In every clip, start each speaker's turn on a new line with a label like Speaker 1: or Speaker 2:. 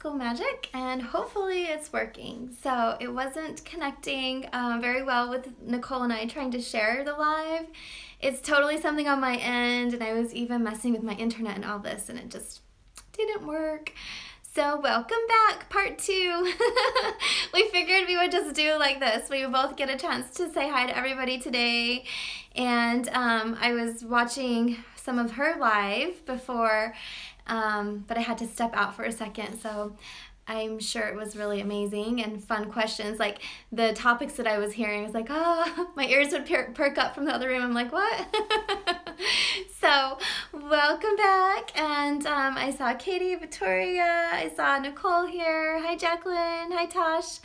Speaker 1: school magic, and hopefully it's working. So it wasn't connecting very well with Nicole and I trying to share the live. It's totally something on my end, and I was even messing with my internet and all this, and it just didn't work. So welcome back, part 2. We figured we would just do like this. We would both get a chance to say hi to everybody today. And I was watching some of her live before, but I had to step out for a second. So I'm sure it was really amazing and fun questions. Like the topics that I was hearing, I was like, oh, my ears would perk up from the other room. I'm like, what? So welcome back. And I saw Katie, Victoria, I saw Nicole here. Hi, Jacqueline. Hi, Tosh.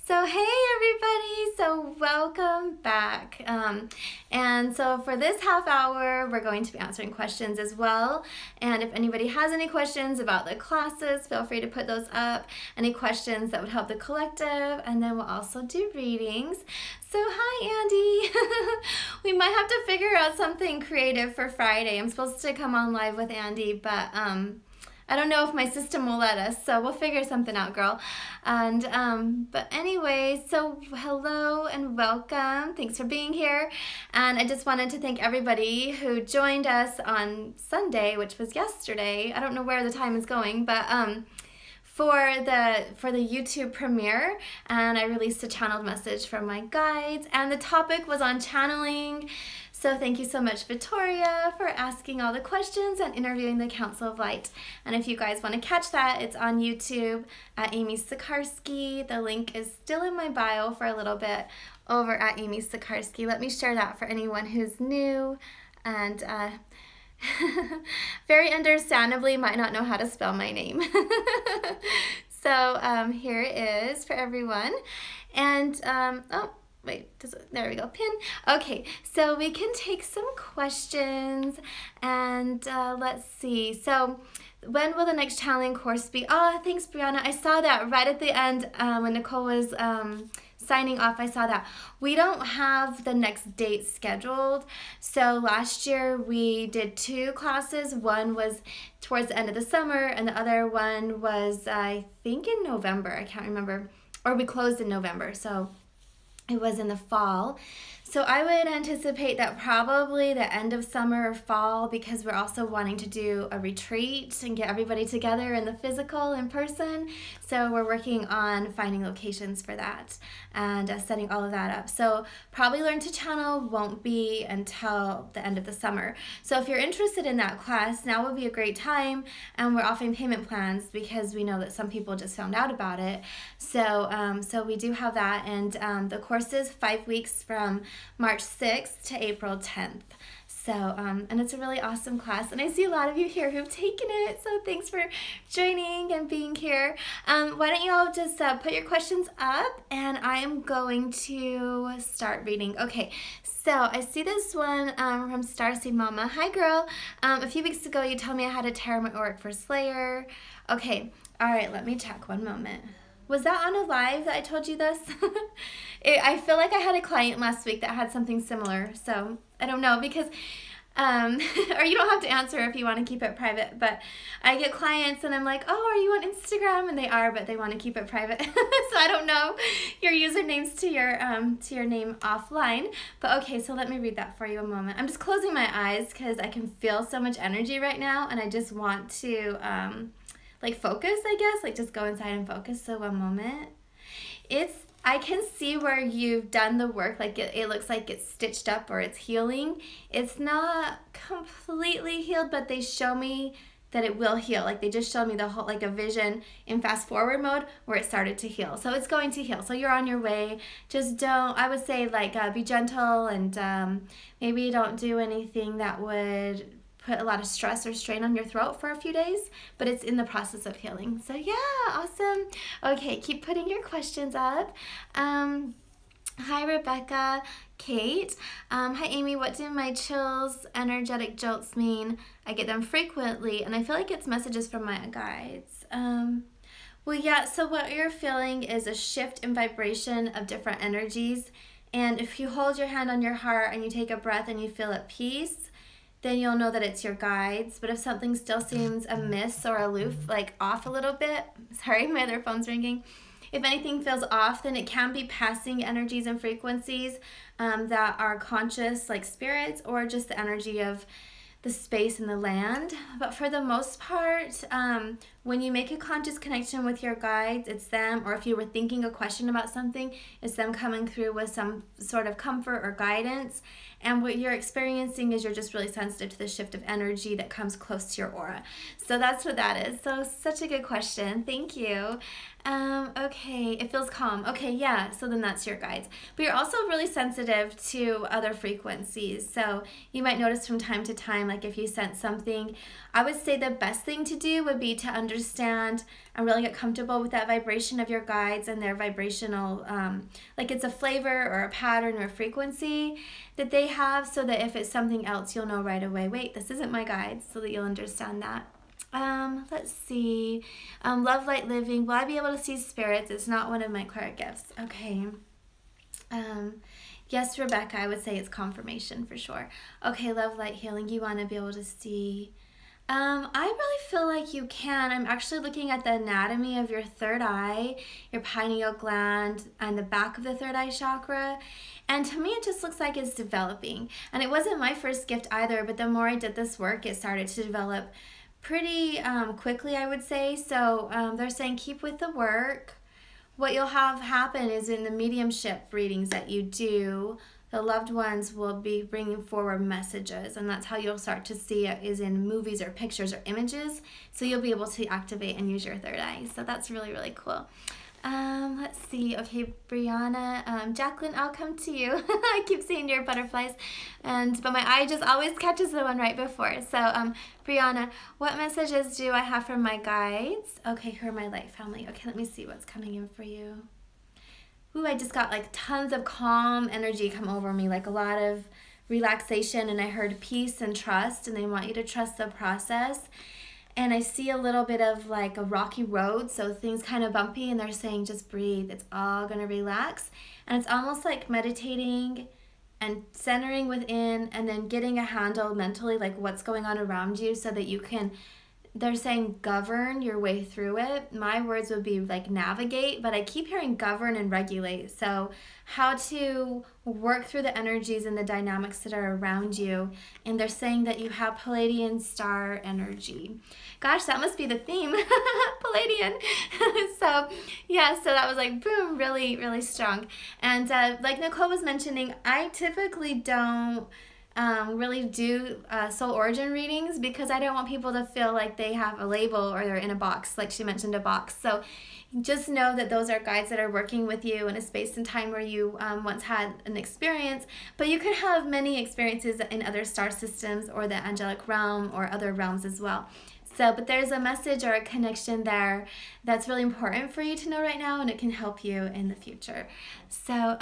Speaker 1: So hey everybody, so welcome back. And so for this half hour, we're going to be answering questions as well. And if anybody has any questions about the classes, feel free to put those up. Any questions that would help the collective, and then we'll also do readings. So hi Andy. We might have to figure out something creative for Friday. I'm supposed to come on live with Andy, but I don't know if my system will let us, so we'll figure something out, girl. And but anyway, so hello and welcome. Thanks for being here. And I just wanted to thank everybody who joined us on Sunday, which was yesterday. I don't know where the time is going, but for the YouTube premiere, and I released a channeled message from my guides, and the topic was on channeling. So thank you so much, Victoria, for asking all the questions and interviewing the Council of Light. And if you guys want to catch that, it's on YouTube at Amy Sikarskie. The link is still in my bio for a little bit over at Amy Sikarskie. Let me share that for anyone who's new and very understandably might not know how to spell my name. So here it is for everyone. And oh, wait, there we go, pin. Okay, so we can take some questions, and let's see. So when will the next channeling course be? Oh, thanks, Brianna. I saw that right at the end when Nicole was signing off. I saw that. We don't have the next date scheduled. So last year we did 2 classes. One was towards the end of the summer, and the other one was, I think, in November. I can't remember. Or we closed in November. So it was in the fall. So I would anticipate that probably the end of summer or fall, because we're also wanting to do a retreat and get everybody together in the physical, in person. So we're working on finding locations for that and setting all of that up. So probably Learn to Channel won't be until the end of the summer. So if you're interested in that class, now would be a great time. And we're offering payment plans because we know that some people just found out about it. So so we do have that, and the course is 5 weeks from March 6th to April 10th. So, and it's a really awesome class, and I see a lot of you here who've taken it, so thanks for joining and being here. Why don't you all just put your questions up, and I am going to start reading. Okay, so I see this one from Starseed Mama. Hi, girl. A few weeks ago, you told me I had a tarot my auric for Slayer. Okay, all right, let me check one moment. Was that on a live that I told you this? I feel like I had a client last week that had something similar, so I don't know, because, or you don't have to answer if you want to keep it private, but I get clients and I'm like, oh, are you on Instagram? And they are, but they want to keep it private. So I don't know your usernames to your name offline, but okay, so let me read that for you a moment. I'm just closing my eyes because I can feel so much energy right now, and I just want to, like focus, I guess, like just go inside and focus. So one moment. I can see where you've done the work, like it looks like it's stitched up or it's healing. It's not completely healed, but they show me that it will heal. Like they just showed me the whole, like a vision in fast forward mode where it started to heal. So it's going to heal. So you're on your way. Just don't, I would say like be gentle, and maybe don't do anything that would put a lot of stress or strain on your throat for a few days, but it's in the process of healing. So yeah, awesome. Okay, keep putting your questions up. Hi, Rebecca, Kate. Hi, Amy. What do my chills, energetic jolts mean? I get them frequently, and I feel like it's messages from my guides. Well, yeah, so what you're feeling is a shift in vibration of different energies, and if you hold your hand on your heart and you take a breath and you feel at peace, then you'll know that it's your guides. But if something still seems amiss or aloof, like off a little bit, sorry, my other phone's ringing. If anything feels off, then it can be passing energies and frequencies that are conscious, like spirits, or just the energy of the space and the land. But for the most part, when you make a conscious connection with your guides, it's them, or if you were thinking a question about something, it's them coming through with some sort of comfort or guidance. And what you're experiencing is you're just really sensitive to the shift of energy that comes close to your aura. So that's what that is. So such a good question. Thank you. Okay, it feels calm. Okay, yeah, so then that's your guides. But you're also really sensitive to other frequencies. So you might notice from time to time, like if you sense something, I would say the best thing to do would be to understand and really get comfortable with that vibration of your guides and their vibrational, like it's a flavor or a pattern or a frequency that they have, so that if it's something else, you'll know right away, wait, this isn't my guides, so that you'll understand that. Let's see. Love light living. Will I be able to see spirits? It's not one of my cleric gifts. Okay. Yes, Rebecca, I would say it's confirmation for sure. Okay, love light healing. You want to be able to see. I really feel like you can. I'm actually looking at the anatomy of your third eye, your pineal gland, and the back of the third eye chakra. And to me, it just looks like it's developing. And it wasn't my first gift either, but the more I did this work, it started to develop pretty quickly, I would say. So they're saying keep with the work. What you'll have happen is in the mediumship readings that you do, the loved ones will be bringing forward messages, and that's how you'll start to see it is in movies or pictures or images. So you'll be able to activate and use your third eye. So that's really, really cool. Let's see. Okay, Brianna, Jacqueline, I'll come to you. I keep seeing your butterflies, but my eye just always catches the one right before. So, Brianna, what messages do I have from my guides? Okay, who are my light family? Okay, let me see what's coming in for you. Ooh, I just got like tons of calm energy come over me, like a lot of relaxation, and I heard peace and trust, and they want you to trust the process. And I see a little bit of like a rocky road, so things kind of bumpy, and they're saying just breathe, it's all going to relax. And it's almost like meditating and centering within, and then getting a handle mentally like what's going on around you, so that you can, they're saying govern your way through it. My words would be like navigate, but I keep hearing govern and regulate. So how to work through the energies and the dynamics that are around you. And they're saying that you have Palladian star energy. Gosh, that must be the theme. Palladian. So yeah, so that was like boom, really, really strong. And like Nicole was mentioning, I typically don't really do soul origin readings, because I don't want people to feel like they have a label or they're in a box, like she mentioned, a box. So just know that those are guides that are working with you in a space and time where you once had an experience, but you could have many experiences in other star systems or the angelic realm or other realms as well. So, but there's a message or a connection there that's really important for you to know right now, and it can help you in the future. So,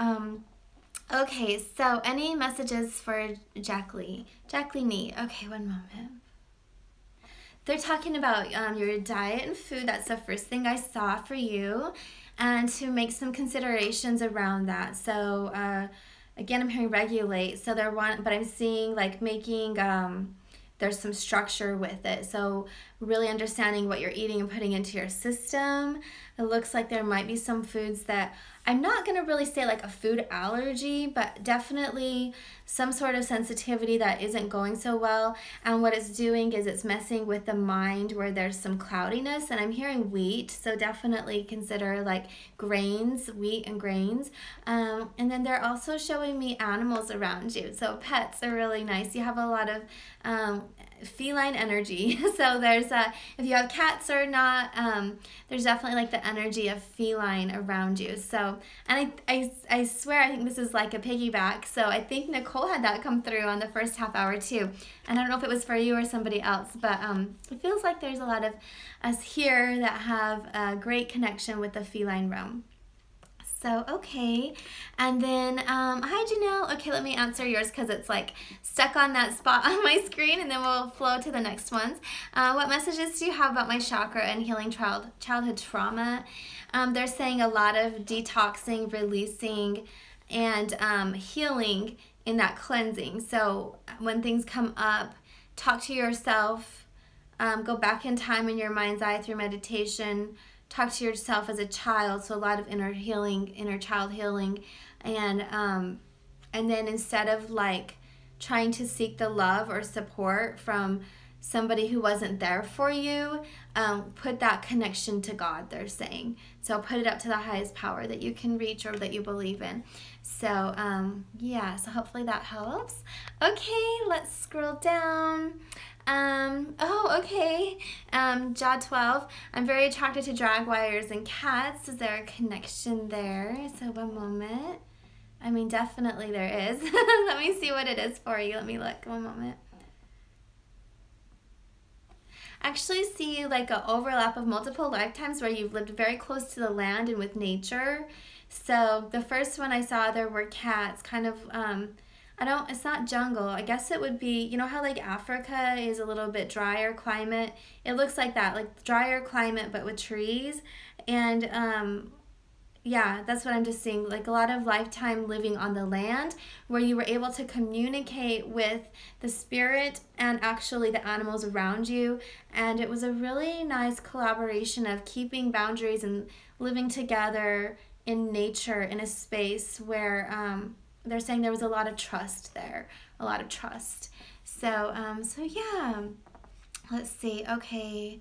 Speaker 1: okay, so any messages for Jacqueline? Jacqueline, okay, one moment. They're talking about your diet and food. That's the first thing I saw for you, and to make some considerations around that. So again, I'm hearing regulate. So but I'm seeing like making, there's some structure with it. So really understanding what you're eating and putting into your system. It looks like there might be some foods that, I'm not going to really say like a food allergy, but definitely some sort of sensitivity that isn't going so well. And what it's doing is it's messing with the mind where there's some cloudiness. And I'm hearing wheat, so definitely consider like grains, wheat and grains. And then they're also showing me animals around you. So pets are really nice. You have a lot of feline energy. So there's if you have cats or not, there's definitely like the energy of feline around you. So, and I swear I think this is like a piggyback. So I think Nicole had that come through on the first half hour too. And I don't know if it was for you or somebody else, but it feels like there's a lot of us here that have a great connection with the feline realm. So, okay. And then, hi Janelle. Okay, let me answer yours because it's like stuck on that spot on my screen, and then we'll flow to the next ones. What messages do you have about my chakra and healing childhood trauma? They're saying a lot of detoxing, releasing, and healing in that cleansing. So when things come up, talk to yourself, go back in time in your mind's eye through meditation, talk to yourself as a child, so a lot of inner healing, inner child healing, and then instead of like trying to seek the love or support from somebody who wasn't there for you, put that connection to God, they're saying. So put it up to the highest power that you can reach or that you believe in. So yeah, so hopefully that helps. Okay, let's scroll down. Okay. Jaw 12. I'm very attracted to jaguars and cats. Is there a connection there? So one moment. I mean, definitely there is. Let me see what it is for you. Let me look. One moment. Actually see like an overlap of multiple lifetimes where you've lived very close to the land and with nature. So the first one I saw, there were cats, kind of, it's not jungle. I guess it would be, you know how like Africa is a little bit drier climate? It looks like that, like drier climate but with trees. And yeah, that's what I'm just seeing, like a lot of lifetime living on the land where you were able to communicate with the spirit and actually the animals around you. And it was a really nice collaboration of keeping boundaries and living together in nature in a space where they're saying there was a lot of trust there, a lot of trust. So yeah, let's see. Okay.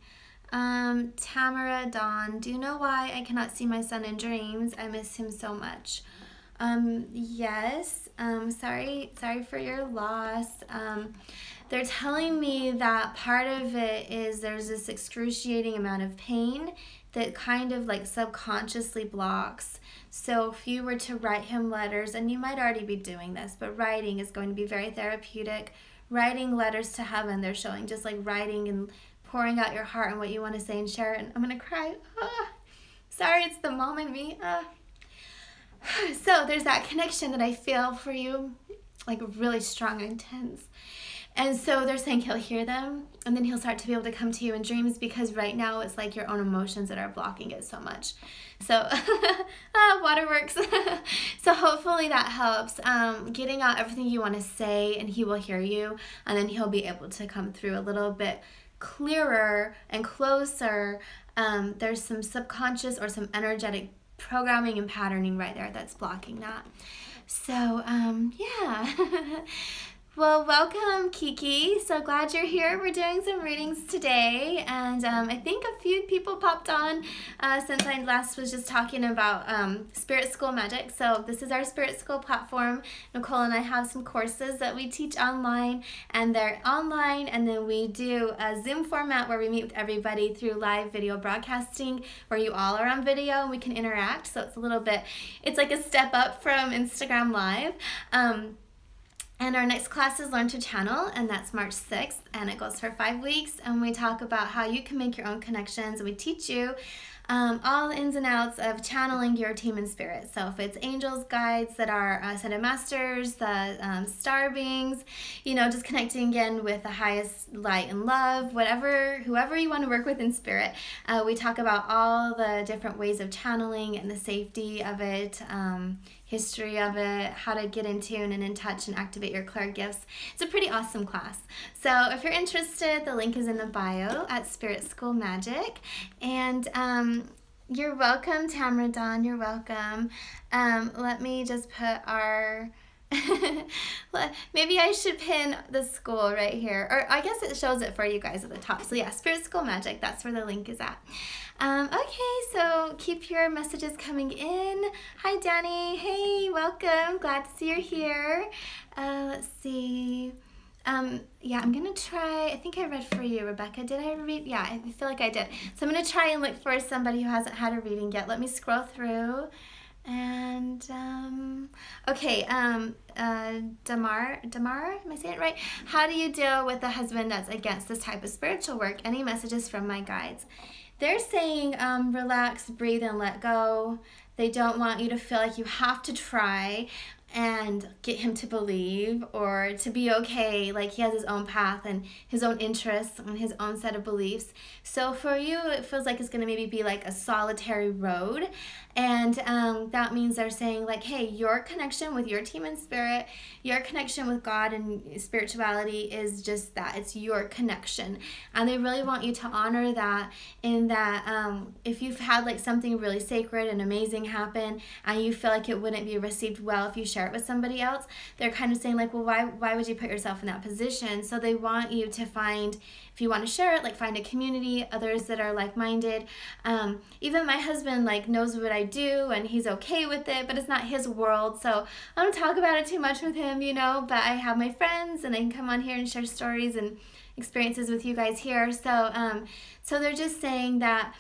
Speaker 1: Tamara Dawn, do you know why I cannot see my son in dreams? I miss him so much. Yes. Sorry for your loss. They're telling me that part of it is there's this excruciating amount of pain that kind of like subconsciously blocks. So if you were to write him letters, and you might already be doing this, but writing is going to be very therapeutic. Writing letters to heaven, they're showing, just like writing and pouring out your heart and what you want to say and share it. And I'm going to cry. Sorry, it's the mom in me. So there's that connection that I feel for you, like really strong and intense. And so they're saying he'll hear them, and then he'll start to be able to come to you in dreams, because right now it's like your own emotions that are blocking it so much. So waterworks. So hopefully that helps, getting out everything you want to say, and he will hear you, and then he'll be able to come through a little bit clearer and closer. There's some subconscious or some energetic programming and patterning right there that's blocking that. So yeah. Well, welcome, Kiki. So glad you're here. We're doing some readings today, and I think a few people popped on since I last was just talking about Spirit School Magic. So this is our Spirit School platform. Nicole and I have some courses that we teach online, and they're online, and then we do a Zoom format where we meet with everybody through live video broadcasting, where you all are on video and we can interact. So it's a little bit, it's like a step up from Instagram Live. And our next class is Learn to Channel, and that's March 6th, and it goes for 5 weeks, and we talk about how you can make your own connections, and we teach you all the ins and outs of channeling your team in spirit. So if it's angels, guides that are ascended masters, the star beings, just connecting again with the highest light and love, whoever you want to work with in spirit. We talk about all the different ways of channeling and the safety of it, history of it, how to get in tune and in touch and activate your clair gifts. It's a pretty awesome class. So if you're interested, the link is in the bio at Spirit School Magic. And you're welcome, Tamara Dawn, you're welcome. Let me just put our... Maybe I should pin the school right here, or I guess it shows it for you guys at the top. So yeah, Spirit School Magic, that's where the link is at. Okay, so keep your messages coming in. Hi Danny, hey, welcome, glad to see you're here. Let's see. Yeah, I'm gonna try, I think I read for you, Rebecca. Did I read? Yeah, I feel like I did. So I'm gonna try and look for somebody who hasn't had a reading yet. Let me scroll through. And okay, Damar, am I saying it right? How do you deal with a husband that's against this type of spiritual work? Any messages from my guides? They're saying relax, breathe, and let go. They don't want you to feel like you have to try and get him to believe or to be okay, like he has his own path and his own interests and his own set of beliefs. So for you, it feels like it's going to maybe be like a solitary road, And that means they're saying like, hey, your connection with your team and spirit, your connection with God and spirituality is just that. It's your connection. And they really want you to honor that, in that if you've had like something really sacred and amazing happen and you feel like it wouldn't be received well if you share it with somebody else, they're kind of saying like, well, why would you put yourself in that position? So they want you to find, if you want to share it, like find a community, others that are like-minded. Even my husband like knows what I do and he's okay with it, but it's not his world, so I don't talk about it too much with him, but I have my friends and I can come on here and share stories and experiences with you guys here. So they're just saying that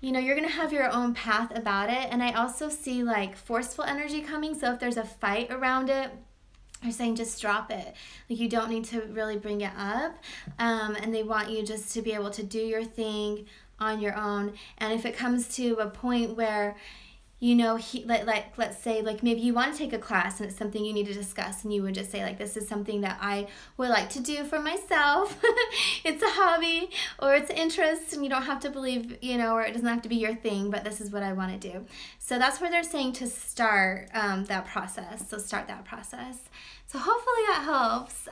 Speaker 1: you're going to have your own path about it. And I also see like forceful energy coming, so if there's a fight around it, they're saying just drop it. Like you don't need to really bring it up. And they want you just to be able to do your thing on your own. And if it comes to a point where let's say like maybe you want to take a class and it's something you need to discuss, and you would just say like, this is something that I would like to do for myself. It's a hobby or it's an interest, and you don't have to believe, or it doesn't have to be your thing, but this is what I want to do. So that's where they're saying to start that process. So start that process. So hopefully that helps.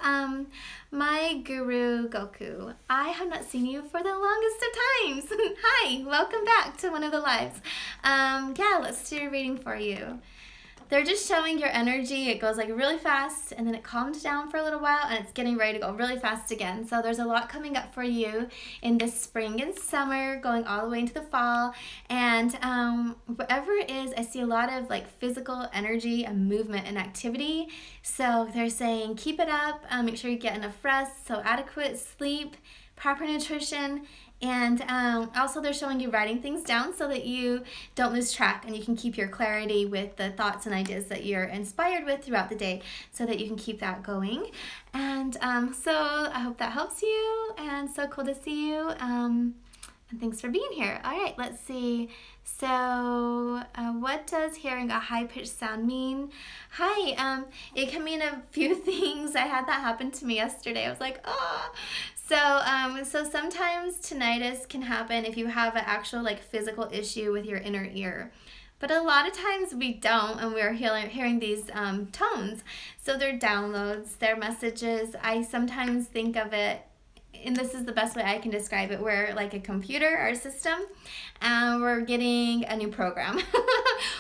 Speaker 1: My guru Goku, I have not seen you for the longest of times. Hi, welcome back to one of the lives. Let's do a reading for you. They're just showing your energy. It goes like really fast, and then it calms down for a little while, and it's getting ready to go really fast again. So there's a lot coming up for you in this spring and summer, going all the way into the fall. And whatever it is, I see a lot of like physical energy and movement and activity. So they're saying keep it up. Make sure you get enough rest, so adequate sleep, proper nutrition. And also they're showing you writing things down so that you don't lose track, and you can keep your clarity with the thoughts and ideas that you're inspired with throughout the day, so that you can keep that going. And so I hope that helps you, and so cool to see you. And thanks for being here. All right, let's see. So what does hearing a high-pitched sound mean? Hi, it can mean a few things. I had that happen to me yesterday. I was like, oh. So sometimes tinnitus can happen if you have an actual like physical issue with your inner ear. But a lot of times we don't, and we're hearing these tones. So they're downloads, they're messages. I sometimes think of it, and this is the best way I can describe it, we're like a computer or a system, and we're getting a new program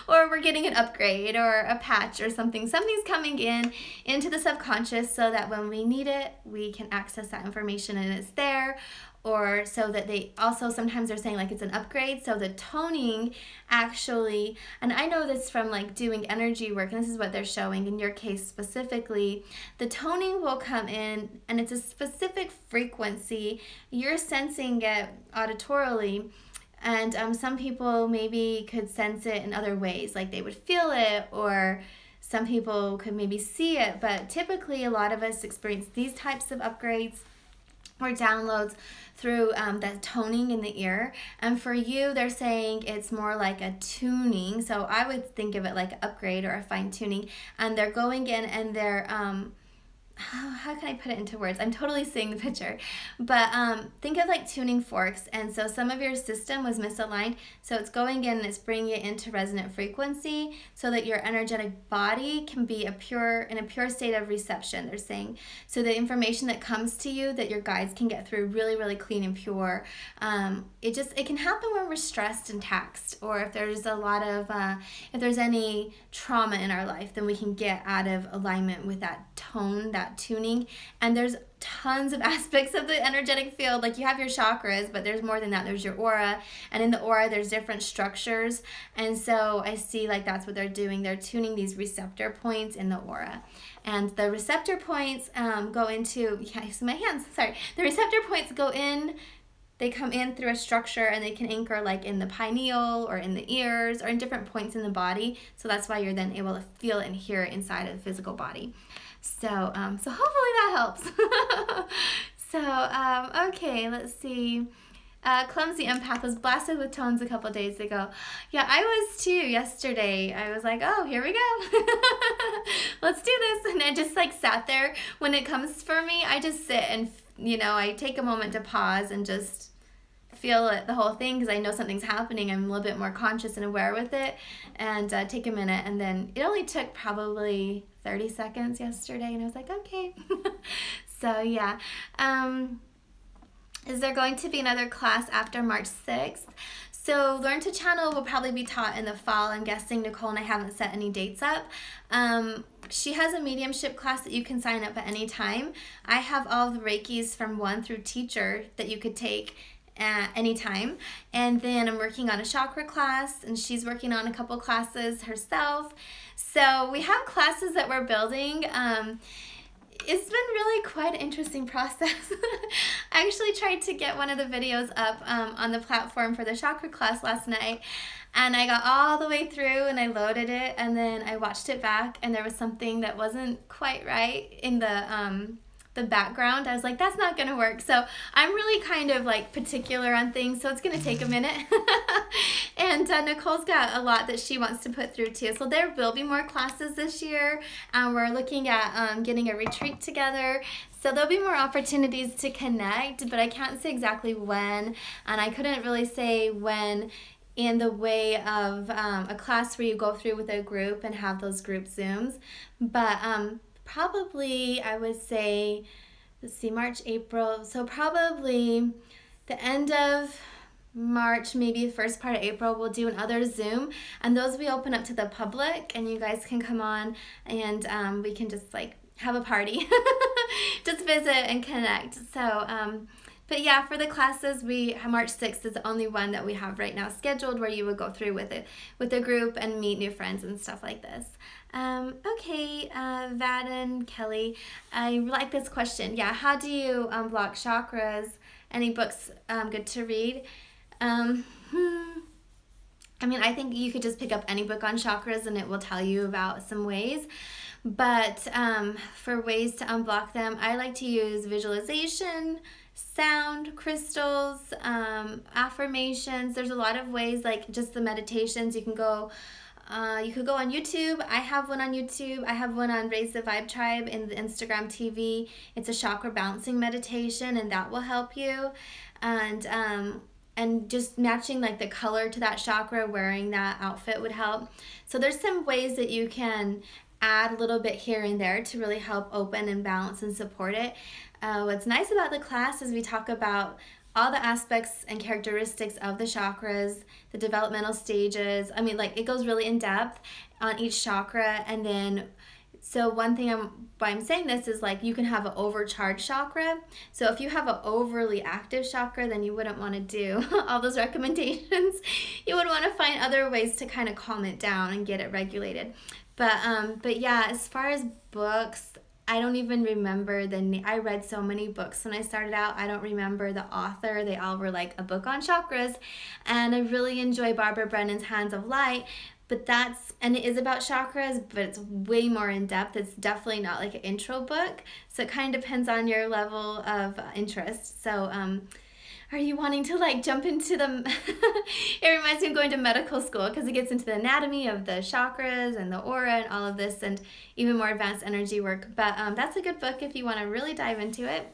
Speaker 1: or we're getting an upgrade or a patch or something. Something's coming into the subconscious, so that when we need it, we can access that information and it's there. Or so that they also sometimes are saying like it's an upgrade. So the toning actually, and I know this from like doing energy work, and this is what they're showing in your case specifically, the toning will come in and it's a specific frequency. You're sensing it auditorily, and some people maybe could sense it in other ways, like they would feel it, or some people could maybe see it. But typically a lot of us experience these types of upgrades or downloads through that toning in the ear. And for you, they're saying it's more like a tuning. So I would think of it like an upgrade or a fine tuning. And they're going in and they're how can I put it into words? I'm totally seeing the picture. But think of like tuning forks. And so some of your system was misaligned. So it's going in and it's bringing it into resonant frequency so that your energetic body can be in a pure state of reception, they're saying. So the information that comes to you, that your guides can get through really, really clean and pure. It can happen when we're stressed and taxed, or if there's a lot of, if there's any trauma in our life, then we can get out of alignment with that tone, that tuning. And there's tons of aspects of the energetic field. Like you have your chakras, but there's more than that. There's your aura, and in the aura there's different structures. And so I see like that's what they're doing. They're tuning these receptor points in the aura, and the receptor points go into, I see my hands, sorry. The receptor points go in, they come in through a structure, and they can anchor like in the pineal or in the ears or in different points in the body. So that's why you're then able to feel it and hear it inside of the physical body. So hopefully that helps. Okay, let's see. Clumsy Empath was blasted with tones a couple days ago. Yeah, I was too yesterday. I was like, oh, here we go. Let's do this. And I just like sat there. When it comes for me, I just sit and, I take a moment to pause and just feel it, the whole thing, because I know something's happening. I'm a little bit more conscious and aware with it, and take a minute. And then it only took probably 30 seconds yesterday, and I was like, okay. So yeah. Is there going to be another class after March 6th? So Learn to Channel will probably be taught in the fall. I'm guessing Nicole and I haven't set any dates up. She has a mediumship class that you can sign up at any time. I have all the Reikis from 1 through teacher that you could take at any time. And then I'm working on a chakra class, and she's working on a couple classes herself. So we have classes that we're building. It's been really quite an interesting process. I actually tried to get one of the videos up on the platform for the chakra class last night, and I got all the way through and I loaded it, and then I watched it back, and there was something that wasn't quite right in the background. I was like, that's not gonna work. So I'm really kind of like particular on things, so it's gonna take a minute. And Nicole's got a lot that she wants to put through too. So there will be more classes this year. We're looking at getting a retreat together. So there'll be more opportunities to connect, but I can't say exactly when, and I couldn't really say when in the way of a class where you go through with a group and have those group Zooms. But probably, I would say, let's see, March, April, so probably the end of March, maybe the first part of April, we'll do another Zoom, and those we open up to the public, and you guys can come on, and we can just like have a party, just visit and connect. So but yeah, for the classes, March 6th is the only one that we have right now scheduled, where you would go through with a group and meet new friends and stuff like this. Okay, Vaden Kelly, I like this question. Yeah, how do you block chakras? Any books good to read? I mean, I think you could just pick up any book on chakras and it will tell you about some ways. But for ways to unblock them, I like to use visualization, sound, crystals, affirmations. There's a lot of ways, like just the meditations. You could go on YouTube. I have one on YouTube. I have one on Raise the Vibe Tribe in the Instagram TV. It's a chakra balancing meditation, and that will help you. And just matching like the color to that chakra, wearing that outfit would help. So there's some ways that you can add a little bit here and there to really help open and balance and support it. What's nice about the class is we talk about all the aspects and characteristics of the chakras, the developmental stages. I mean, like, it goes really in depth on each chakra. And then, so one thing why I'm saying this is, like, you can have an overcharged chakra. So if you have an overly active chakra, then you wouldn't want to do all those recommendations. You would want to find other ways to kind of calm it down and get it regulated. But yeah, as far as books, I don't even remember the name. I read so many books when I started out. I don't remember the author. They all were like a book on chakras. And I really enjoy Barbara Brennan's Hands of Light. But and it is about chakras, but it's way more in depth. It's definitely not like an intro book. So it kind of depends on your level of interest. So, are you wanting to like jump into it reminds me of going to medical school, because it gets into the anatomy of the chakras and the aura and all of this, and even more advanced energy work. But that's a good book if you want to really dive into it.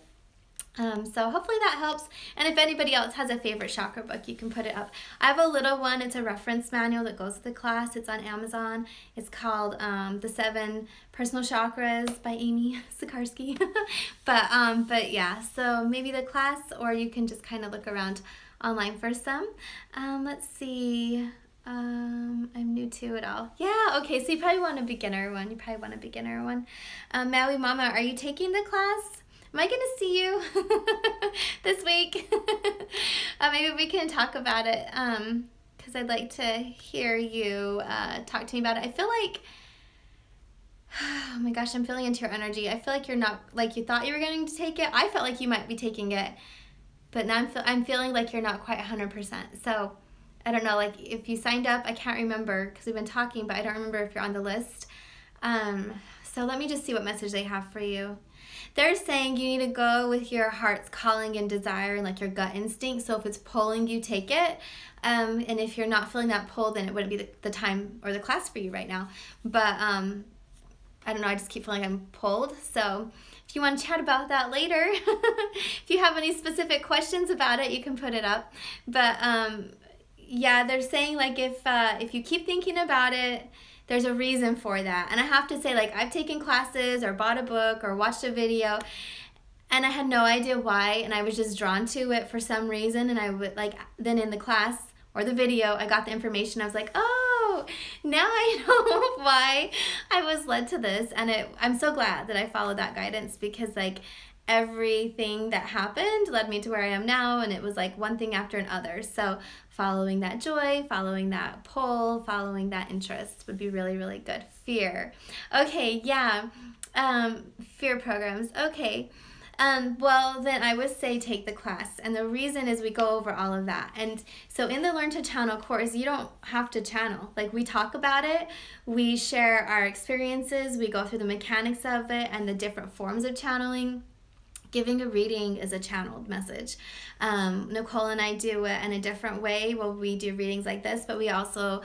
Speaker 1: So hopefully that helps. And if anybody else has a favorite chakra book, you can put it up. I have a little one. It's a reference manual that goes with the class. It's on Amazon. It's called The 7 Personal Chakras by Amy Sikarskie. But yeah, so maybe the class, or you can just kind of look around online for some. Let's see. I'm new to it all. Yeah, okay, so you probably want a beginner one. Maui Mama, are you taking the class? Am I going to see you this week? Maybe we can talk about it, because I'd like to hear you talk to me about it. I feel like, oh my gosh, I'm feeling into your energy. I feel like you're not, like you thought you were going to take it. I felt like you might be taking it, but now I'm feeling like you're not quite 100%. So I don't know, like if you signed up, I can't remember because we've been talking, but I don't remember if you're on the list. So let me just see what message they have for you. They're saying you need to go with your heart's calling and desire and like your gut instinct. So if it's pulling you, take it. And if you're not feeling that pull, then it wouldn't be the time or the class for you right now. But I don't know, I just keep feeling like I'm pulled. So if you want to chat about that later, if you have any specific questions about it, you can put it up. But yeah, they're saying like if you keep thinking about it, there's a reason for that. And I have to say, like, I've taken classes or bought a book or watched a video, and I had no idea why, and I was just drawn to it for some reason. And I would, like, then in the class or the video, I got the information. I was like, oh, now I know why I was led to this. And I'm so glad that I followed that guidance, because, like, everything that happened led me to where I am now, and it was like one thing after another. So following that joy, following that pull, following that interest would be really, really good. Fear. Okay, yeah. Fear programs. Okay. Well, then I would say take the class. And the reason is we go over all of that. And so in the Learn to Channel course, you don't have to channel. Like, we talk about it, we share our experiences, we go through the mechanics of it and the different forms of channeling. Giving a reading is a channeled message. Nicole and I do it in a different way. Well, we do readings like this, but we also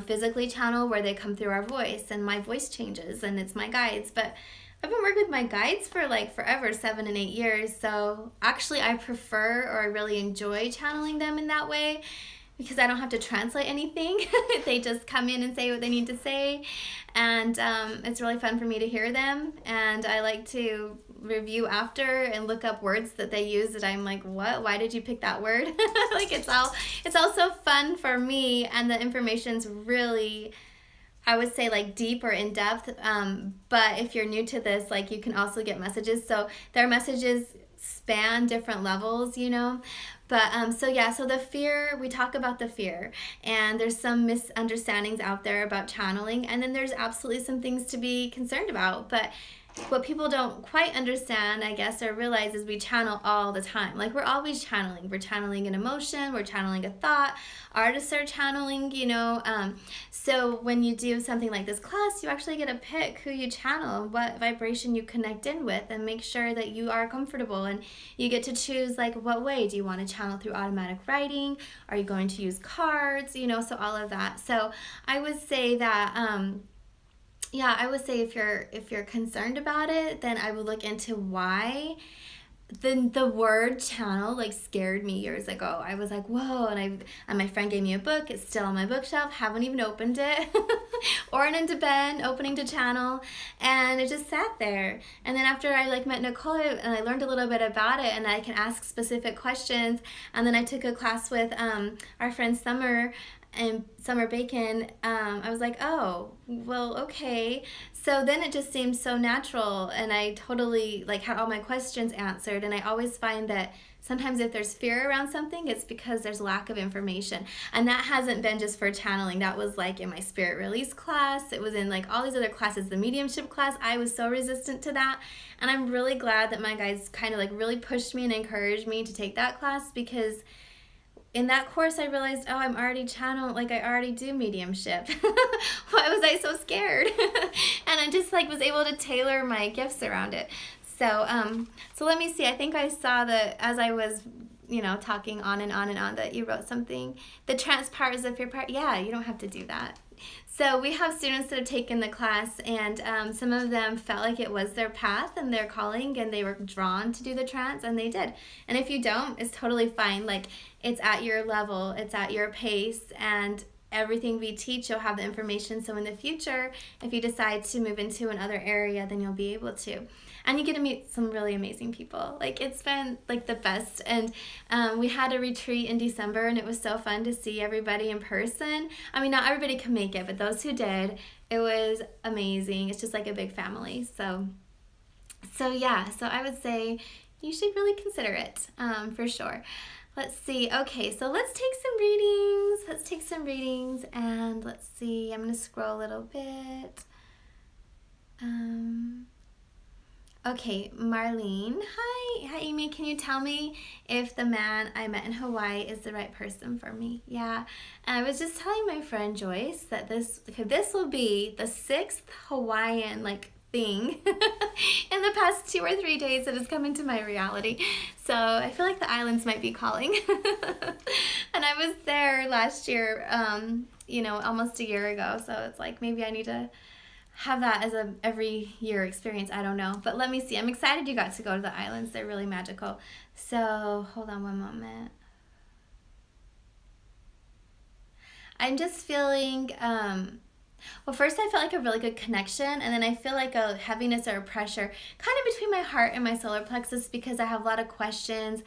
Speaker 1: physically channel, where they come through our voice, and my voice changes, and it's my guides. But I've been working with my guides for like forever, 7 and 8 years. So actually I prefer, or I really enjoy channeling them in that way, because I don't have to translate anything. They just come in and say what they need to say. And it's really fun for me to hear them. And I like to review after and look up words that they use that I'm like, what? Why did you pick that word? Like, it's also fun for me, and the information's really, I would say, like, deep or in depth. But if you're new to this, like, you can also get messages. So their messages span different levels, you know. But so the fear, we talk about the fear, and there's some misunderstandings out there about channeling, and then there's absolutely some things to be concerned about. But what people don't quite understand, I guess, or realize, is we channel all the time. Like, we're always channeling. We're channeling an emotion, we're channeling a thought. Artists are channeling, you know. So when you do something like this class, you actually get to pick who you channel, what vibration you connect in with, and make sure that you are comfortable. And you get to choose, like, what way do you want to channel through automatic writing? Are you going to use cards? You know, so all of that. So I would say that I would say if you're concerned about it, then I would look into why. The word channel, like, scared me years ago. I was like, whoa, and my friend gave me a book. It's still on my bookshelf. Haven't even opened it. Or into bed, opening to channel, and it just sat there. And then after I, like, met Nicole, and I learned a little bit about it, and I can ask specific questions. And then I took a class with our friend Summer Bacon. I was like, oh, well, okay. So then it just seemed so natural, and I totally, like, had all my questions answered. And I always find that sometimes if there's fear around something, it's because there's lack of information. And that hasn't been just for channeling. That was, like, in my spirit release class. It was in, like, all these other classes. The mediumship class, I was so resistant to that. And I'm really glad that my guides kind of, like, really pushed me and encouraged me to take that class, because in that course I realized, oh, I'm already channeled, like, I already do mediumship. Why was I so scared? And I just, like, was able to tailor my gifts around it. So let me see. I think I saw that as I was, you know, talking on and on and on, that you wrote something. The trance part is the fear part. Yeah, you don't have to do that. So we have students that have taken the class, and some of them felt like it was their path and their calling, and they were drawn to do the trance, and they did. And if you don't, it's totally fine. Like, it's at your level, it's at your pace, and everything we teach, you'll have the information. So in the future, if you decide to move into another area, then you'll be able to. And you get to meet some really amazing people. Like, it's been, like, the best. And we had a retreat in December, and it was so fun to see everybody in person. I mean, not everybody can make it, but those who did, it was amazing. It's just like a big family. So I would say you should really consider it, for sure. Let's see. Okay, so let's take some readings. And let's see. I'm going to scroll a little bit. Okay, Marlene. Hi, Amy. Can you tell me if the man I met in Hawaii is the right person for me? Yeah. And I was just telling my friend Joyce that this will be the 6th Hawaiian, like, thing in the past 2 or 3 days that has come into my reality. So I feel like the islands might be calling. And I was there last year, almost a year ago. So it's like, maybe I need to have that as a every year experience. I don't know. But let me see. I'm excited you got to go to the islands. They're really magical. So hold on one moment. I'm just feeling, well, first I felt like a really good connection, and then I feel like a heaviness or a pressure kind of between my heart and my solar plexus because I have a lot of questions.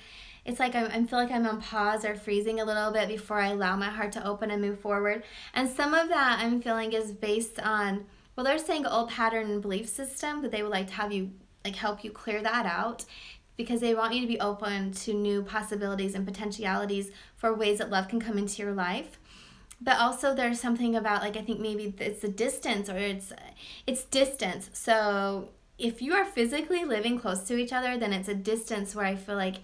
Speaker 1: It's like I feel like I'm on pause or freezing a little bit before I allow my heart to open and move forward. And some of that I'm feeling is based on, well, they're saying old pattern and belief system, that they would like to have you, like, help you clear that out because they want you to be open to new possibilities and potentialities for ways that love can come into your life. But also there's something about, like, I think maybe it's the distance, or it's distance. So if you are physically living close to each other, then it's a distance where I feel like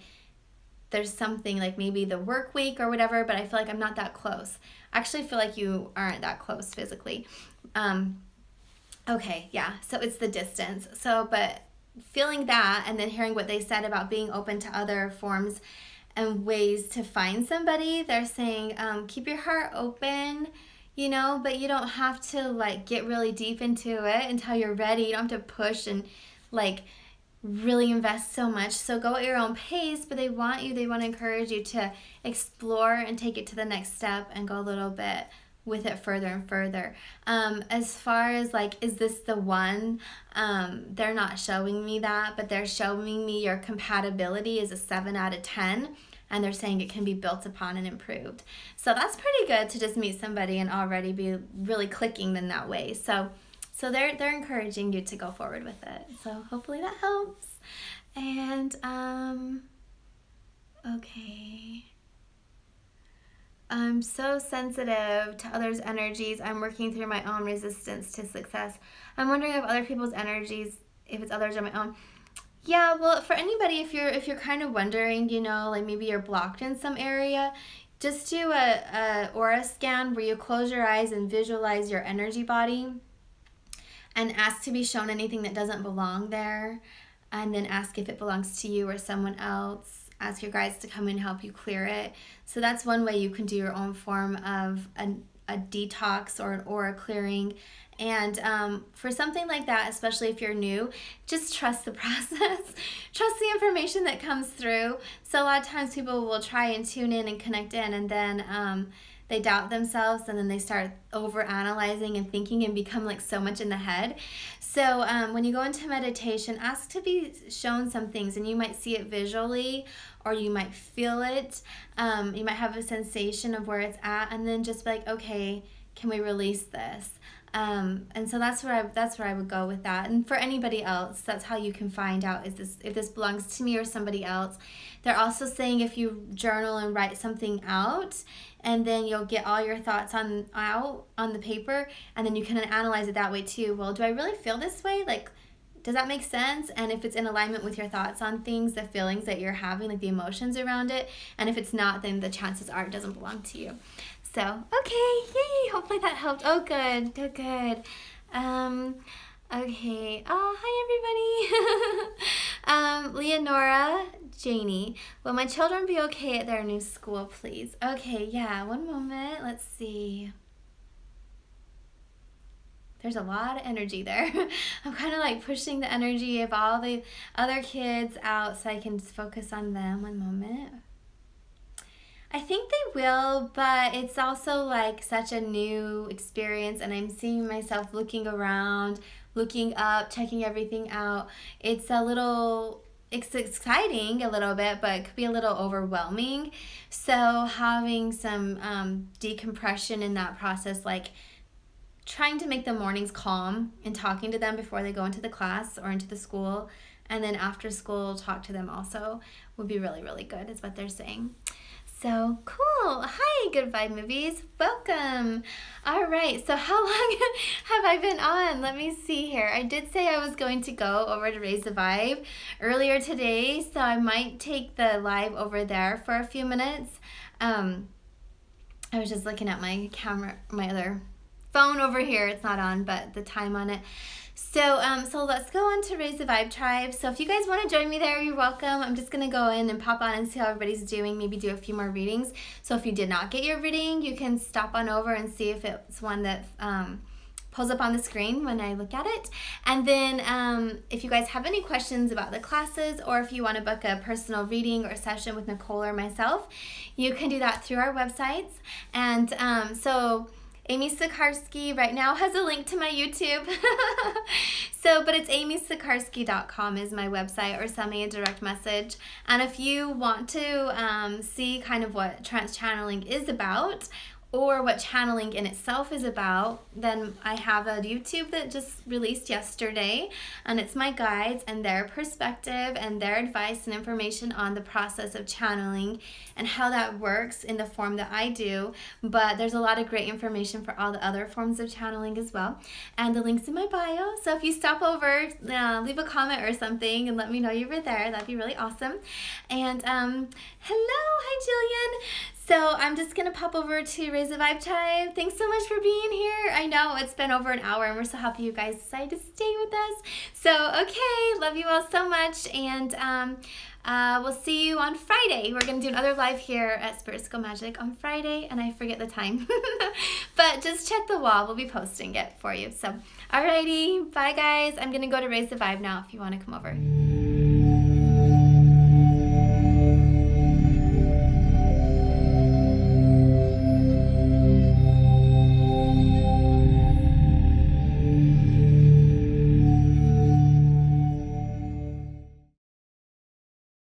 Speaker 1: there's something, like maybe the work week or whatever, but I feel like I'm not that close. I actually feel like you aren't that close physically. Okay, yeah, so it's the distance. So, but feeling that and then hearing what they said about being open to other forms and ways to find somebody, they're saying keep your heart open, but you don't have to like get really deep into it until you're ready. You don't have to push and like really invest so much. So go at your own pace, but they want to encourage you to explore and take it to the next step and go a little bit with it further and further. As far as like, is this the one? They're not showing me that, but they're showing me your compatibility is a 7 out of 10. And they're saying it can be built upon and improved. So that's pretty good to just meet somebody and already be really clicking in that way. So they're encouraging you to go forward with it. So hopefully that helps. And okay. I'm so sensitive to others' energies. I'm working through my own resistance to success. I'm wondering if other people's energies, if it's others or my own. Yeah, well, for anybody, if you're kind of wondering, like maybe you're blocked in some area, just do a aura scan where you close your eyes and visualize your energy body and ask to be shown anything that doesn't belong there, and then ask if it belongs to you or someone else. Ask your guides to come and help you clear it. So that's one way you can do your own form of a detox or an aura clearing. And for something like that, especially if you're new, just trust the process. Trust the information that comes through. So a lot of times people will try and tune in and connect in, and then they doubt themselves, and then they start over-analyzing and thinking and become like so much in the head. So when you go into meditation, ask to be shown some things, and you might see it visually, or you might feel it. You might have a sensation of where it's at, and then just be like, okay, can we release this? And so that's where I would go with that. And for anybody else, that's how you can find out if this belongs to me or somebody else. They're also saying if you journal and write something out, and then you'll get all your thoughts out on the paper, and then you can analyze it that way too. Well, do I really feel this way? Like, does that make sense? And if it's in alignment with your thoughts on things, the feelings that you're having, like the emotions around it, and if it's not, then the chances are it doesn't belong to you. So, okay, yay, hopefully that helped. Oh, good. Okay, oh, hi everybody. Leonora, Janie, will my children be okay at their new school, please? Okay, yeah, one moment, let's see. There's a lot of energy there. I'm kind of like pushing the energy of all the other kids out so I can focus on them. One moment. I think they will, but it's also like such a new experience, and I'm seeing myself looking around, looking up, checking everything out. It's exciting a little bit, but it could be a little overwhelming. So having some decompression in that process, like trying to make the mornings calm and talking to them before they go into the class or into the school, and then after school talk to them also would be really, really good, is what they're saying. So cool. Hi, Good Vibe Movies. Welcome. All right. So how long have I been on? Let me see here. I did say I was going to go over to Raise the Vibe earlier today, so I might take the live over there for a few minutes. I was just looking at my camera, my other phone over here. It's not on, but the time on it. So let's go on to Raise the Vibe Tribe. So if you guys want to join me there, you're welcome. I'm just going to go in and pop on and see how everybody's doing, maybe do a few more readings. So if you did not get your reading, you can stop on over and see if it's one that pulls up on the screen when I look at it. And then if you guys have any questions about the classes, or if you want to book a personal reading or session with Nicole or myself, you can do that through our websites. And so Amy Sikarskie right now has a link to my YouTube. But it's amysikarskie.com is my website, or send me a direct message. And if you want to see kind of what trance channeling is about, or what channeling in itself is about, then I have a YouTube that just released yesterday, and it's my guides and their perspective and their advice and information on the process of channeling and how that works in the form that I do. But there's a lot of great information for all the other forms of channeling as well, and the link's in my bio. So if you stop over, leave a comment or something and let me know you were there, that'd be really awesome. And hello, hi Jillian. So I'm just going to pop over to Raise the Vibe time. Thanks so much for being here. I know it's been over an hour and we're so happy you guys decided to stay with us. So, okay, love you all so much. And we'll see you on Friday. We're going to do another live here at Spirit School Magic on Friday, and I forget the time. But just check the wall. We'll be posting it for you. So, alrighty. Bye, guys. I'm going to go to Raise the Vibe now if you want to come over.